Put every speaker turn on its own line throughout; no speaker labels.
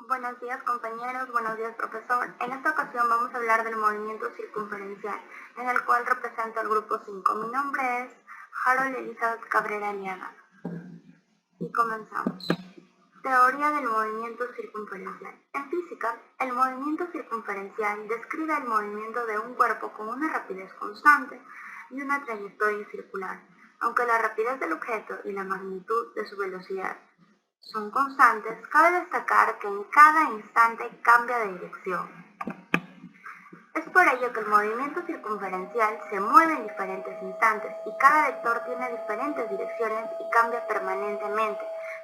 Buenos días compañeros, buenos días profesor. En esta ocasión vamos a hablar del movimiento circunferencial, en el cual represento al grupo 5. Mi nombre es Harold Elizabeth Cabrera Aliaga. Y comenzamos. Teoría del movimiento circunferencial. En física, el movimiento circunferencial describe el movimiento de un cuerpo con una rapidez constante y una trayectoria circular, aunque la rapidez del objeto y la magnitud de su velocidad son constantes. Cabe destacar que en cada instante cambia de dirección. Es por ello que el movimiento circunferencial se mueve en diferentes instantes y cada vector tiene diferentes direcciones y cambia permanentemente.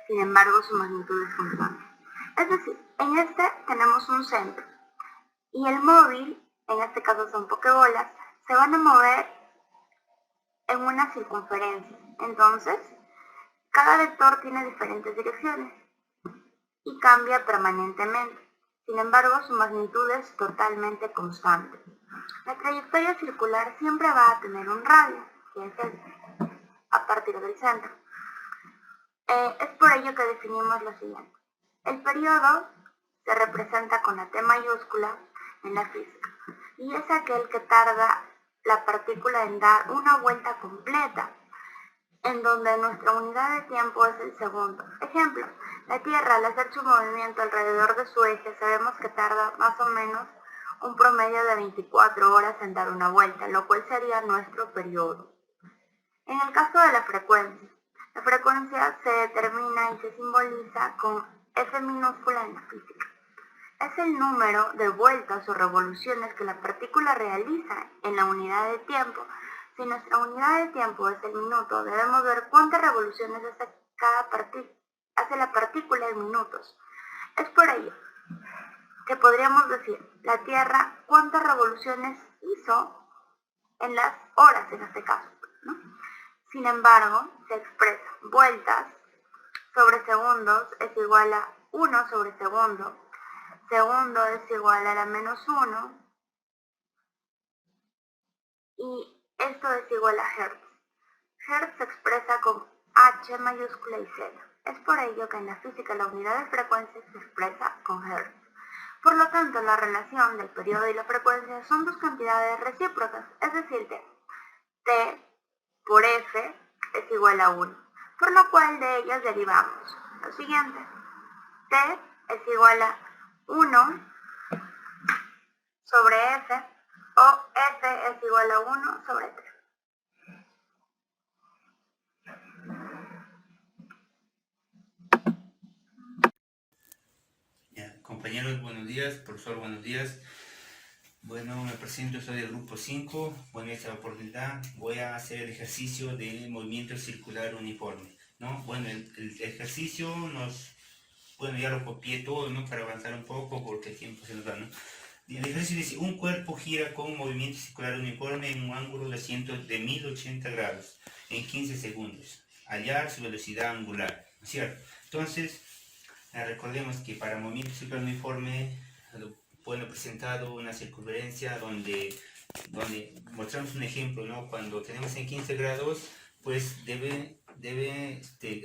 Sin embargo, su magnitud es constante. Es decir, en este tenemos un centro y el móvil, en este caso son pokebolas, se van a mover en una circunferencia. Entonces, cada vector tiene diferentes direcciones y cambia permanentemente. Sin embargo, su magnitud es totalmente constante. La trayectoria circular siempre va a tener un radio, que es a partir del centro. Es por ello que definimos lo siguiente. El periodo se representa con la T mayúscula en la física y es aquel que tarda la partícula en dar una vuelta completa, en donde nuestra unidad de tiempo es el segundo. Ejemplo, la Tierra al hacer su movimiento alrededor de su eje sabemos que tarda más o menos un promedio de 24 horas en dar una vuelta, lo cual sería nuestro periodo. En el caso de la frecuencia se determina y se simboliza con F minúscula en la física. Es el número de vueltas o revoluciones que la partícula realiza en la unidad de tiempo. Si nuestra unidad de tiempo es el minuto, debemos ver cuántas revoluciones hace la partícula en minutos. Es por ello que podríamos decir, la Tierra, cuántas revoluciones hizo en las horas en este caso, ¿no? Sin embargo, se expresa vueltas sobre segundos es igual a 1 sobre segundo, segundo es igual a la menos 1, y esto es igual a Hertz. Hertz se expresa con H mayúscula y Z. Es por ello que en la física la unidad de frecuencia se expresa con Hertz. Por lo tanto, la relación del periodo y la frecuencia son dos cantidades recíprocas, es decir que T por F es igual a 1, por lo cual de ellas derivamos lo siguiente. T es igual a 1 sobre F o F es igual a 1 sobre T.
Compañeros, buenos días. Profesor, buenos días. Bueno, me presento, soy del grupo 5. Bueno, en esta oportunidad voy a hacer el ejercicio de movimiento circular uniforme, ¿no? Bueno, el ejercicio ya lo copié todo, ¿no? Para avanzar un poco porque el tiempo se nos da, ¿no? El ejercicio dice, un cuerpo gira con un movimiento circular uniforme en un ángulo de 1080 grados en 15 segundos. Hallar su velocidad angular, ¿no es cierto? Entonces, recordemos que para movimiento circular uniforme, bueno, presentado una circunferencia donde mostramos un ejemplo, ¿no? Cuando tenemos en 15 grados, pues debe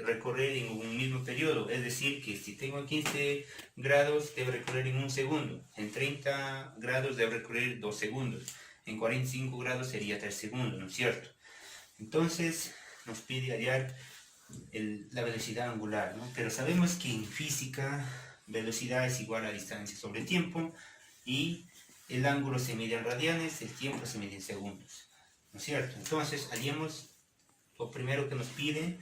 recorrer en un mismo periodo, es decir, que si tengo 15 grados debe recorrer en un segundo, en 30 grados debe recorrer 2 segundos, en 45 grados sería 3 segundos, ¿no es cierto? Entonces nos pide hallar la velocidad angular, ¿no? Pero sabemos que en física velocidad es igual a distancia sobre tiempo y el ángulo se mide en radianes, el tiempo se mide en segundos, ¿no es cierto? Entonces, hallemos lo primero que nos pide,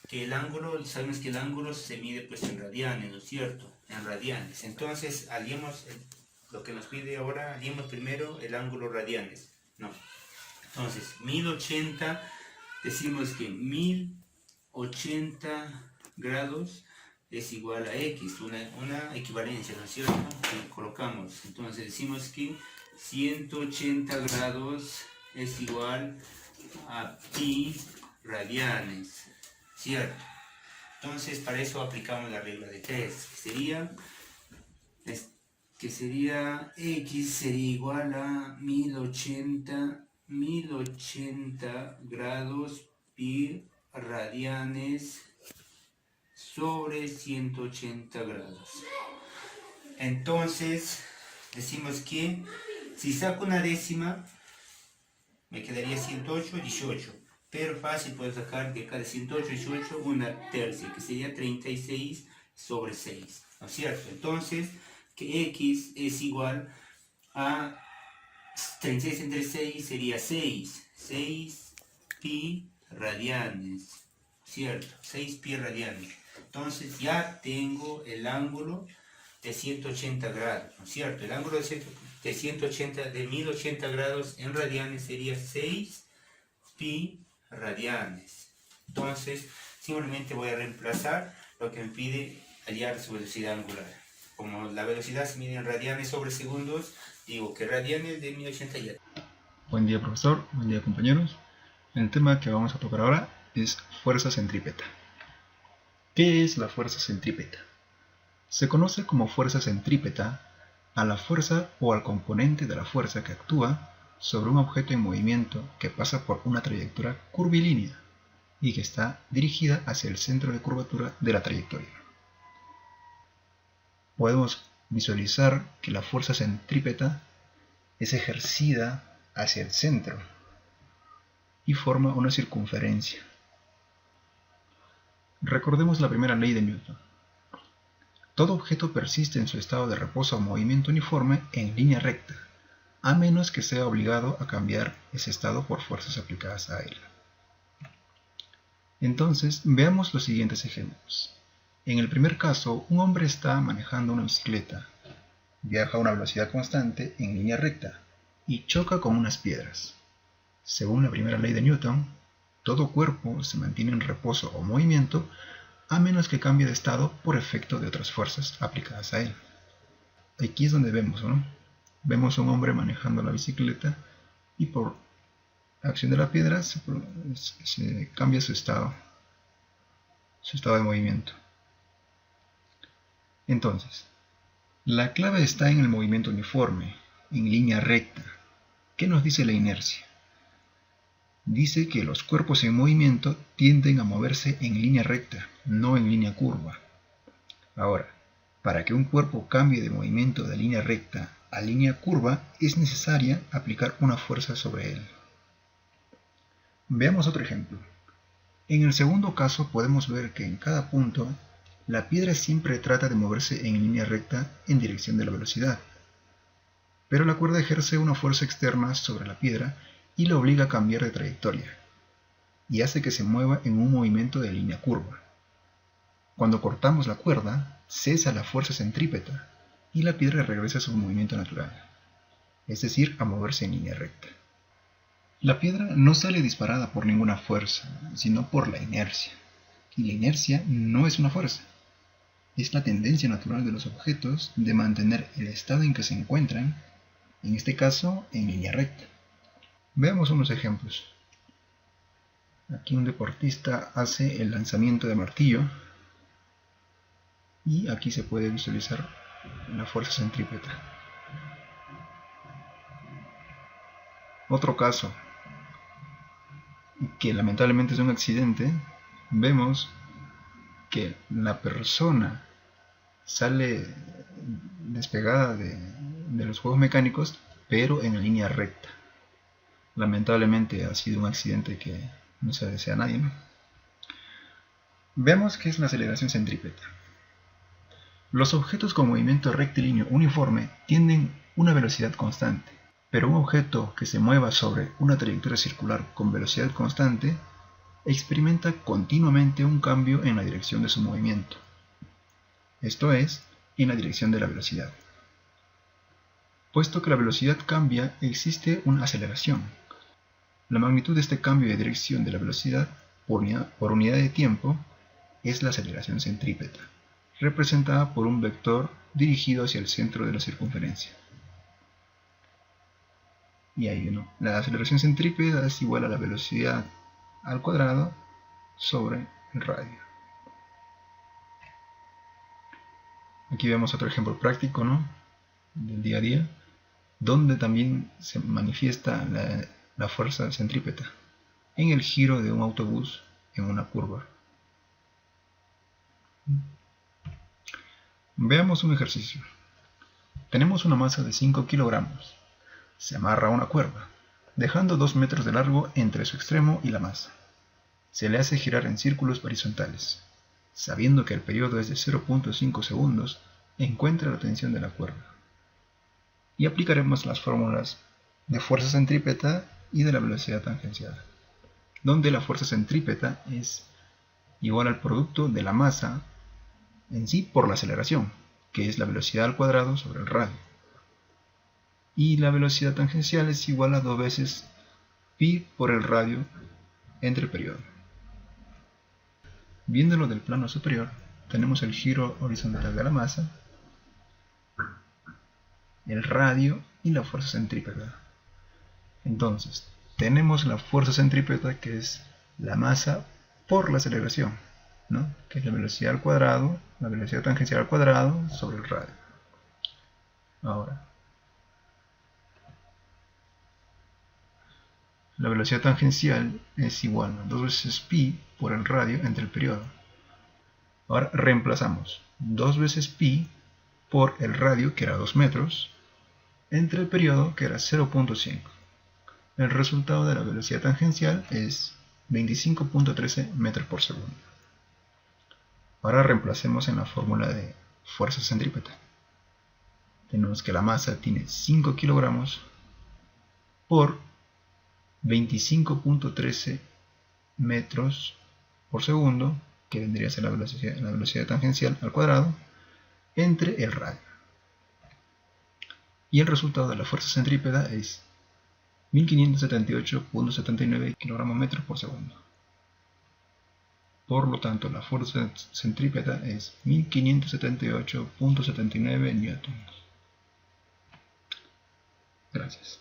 que el ángulo, sabemos que el ángulo se mide pues en radianes, ¿no es cierto? En radianes. Entonces, hallemos lo que nos pide ahora, hallemos primero el ángulo radianes, ¿no? Entonces, 1080, decimos que 1080 grados es igual a X, una equivalencia, ¿no es cierto? Que colocamos, entonces decimos que 180 grados es igual a pi radianes, ¿cierto? Entonces para eso aplicamos la regla de 3, que sería X sería igual a 1080 grados pi radianes sobre 180 grados. Entonces, decimos que si saco una décima, me quedaría 108, 18. Pero fácil puedo sacar de cada 108, 18 una tercia, que sería 36 sobre 6. ¿No es cierto? Entonces, que x es igual a 36 entre 6 sería 6. 6 pi radianes. ¿Cierto? 6 pi radianes. Entonces ya tengo el ángulo de 180 grados, ¿no es cierto? El ángulo de 180, de 1080 grados en radianes sería 6 pi radianes. Entonces, simplemente voy a reemplazar lo que me pide hallar su velocidad angular. Como la velocidad se mide en radianes sobre segundos, digo que radianes de 1080 ya.
Buen día, profesor. Buen día, compañeros. El tema que vamos a tocar ahora es fuerza centrípeta. ¿Qué es la fuerza centrípeta? Se conoce como fuerza centrípeta a la fuerza o al componente de la fuerza que actúa sobre un objeto en movimiento que pasa por una trayectoria curvilínea y que está dirigida hacia el centro de curvatura de la trayectoria. Podemos visualizar que la fuerza centrípeta es ejercida hacia el centro y forma una circunferencia. Recordemos la primera ley de Newton. Todo objeto persiste en su estado de reposo o movimiento uniforme en línea recta, a menos que sea obligado a cambiar ese estado por fuerzas aplicadas a él. Entonces, veamos los siguientes ejemplos. En el primer caso, un hombre está manejando una bicicleta, viaja a una velocidad constante en línea recta y choca con unas piedras. Según la primera ley de Newton, todo cuerpo se mantiene en reposo o movimiento a menos que cambie de estado por efecto de otras fuerzas aplicadas a él. Aquí es donde vemos, ¿no? Vemos a un hombre manejando la bicicleta y por acción de la piedra se cambia su estado de movimiento. Entonces, la clave está en el movimiento uniforme, en línea recta. ¿Qué nos dice la inercia? Dice que los cuerpos en movimiento tienden a moverse en línea recta, no en línea curva. Ahora, para que un cuerpo cambie de movimiento de línea recta a línea curva, es necesaria aplicar una fuerza sobre él. Veamos otro ejemplo. En el segundo caso podemos ver que en cada punto, la piedra siempre trata de moverse en línea recta en dirección de la velocidad. Pero la cuerda ejerce una fuerza externa sobre la piedra y la obliga a cambiar de trayectoria, y hace que se mueva en un movimiento de línea curva. Cuando cortamos la cuerda, cesa la fuerza centrípeta, y la piedra regresa a su movimiento natural, es decir, a moverse en línea recta. La piedra no sale disparada por ninguna fuerza, sino por la inercia, y la inercia no es una fuerza, es la tendencia natural de los objetos de mantener el estado en que se encuentran, en este caso, en línea recta. Veamos unos ejemplos. Aquí un deportista hace el lanzamiento de martillo y aquí se puede visualizar la fuerza centrípeta. Otro caso, que lamentablemente es un accidente, vemos que la persona sale despegada de los juegos mecánicos, pero en línea recta. Lamentablemente ha sido un accidente que no se desea a nadie, ¿no? Veamos qué es la aceleración centrípeta. Los objetos con movimiento rectilíneo uniforme tienen una velocidad constante, pero un objeto que se mueva sobre una trayectoria circular con velocidad constante experimenta continuamente un cambio en la dirección de su movimiento, esto es, en la dirección de la velocidad. Puesto que la velocidad cambia, existe una aceleración. La magnitud de este cambio de dirección de la velocidad por unidad de tiempo es la aceleración centrípeta, representada por un vector dirigido hacia el centro de la circunferencia. Y ahí, ¿no? La aceleración centrípeta es igual a la velocidad al cuadrado sobre el radio. Aquí vemos otro ejemplo práctico, ¿no? Del día a día, donde también se manifiesta la fuerza centrípeta en el giro de un autobús en una curva. Veamos un ejercicio. Tenemos una masa de 5 kilogramos. Se amarra a una cuerda, dejando 2 metros de largo entre su extremo y la masa. Se le hace girar en círculos horizontales. Sabiendo que el periodo es de 0.5 segundos, encuentra la tensión de la cuerda. Y aplicaremos las fórmulas de fuerza centrípeta y de la velocidad tangencial, donde la fuerza centrípeta es igual al producto de la masa en sí por la aceleración, que es la velocidad al cuadrado sobre el radio. Y la velocidad tangencial es igual a 2 veces pi por el radio entre el periodo. Viéndolo del plano superior, tenemos el giro horizontal de la masa, el radio y la fuerza centrípeta. Entonces, tenemos la fuerza centrípeta, que es la masa por la aceleración, ¿no? Que es la velocidad al cuadrado, la velocidad tangencial al cuadrado sobre el radio. Ahora, la velocidad tangencial es igual a 2 veces pi por el radio entre el periodo. Ahora reemplazamos 2 veces pi por el radio, que era 2 metros, entre el periodo, que era 0.5. El resultado de la velocidad tangencial es 25.13 metros por segundo. Ahora reemplacemos en la fórmula de fuerza centrípeta. Tenemos que la masa tiene 5 kilogramos por 25.13 metros por segundo, que vendría a ser la velocidad tangencial al cuadrado, entre el radio. Y el resultado de la fuerza centrípeta es 1578.79 kg/m por segundo. Por lo tanto, la fuerza centrípeta es 1578.79 newtons. Gracias.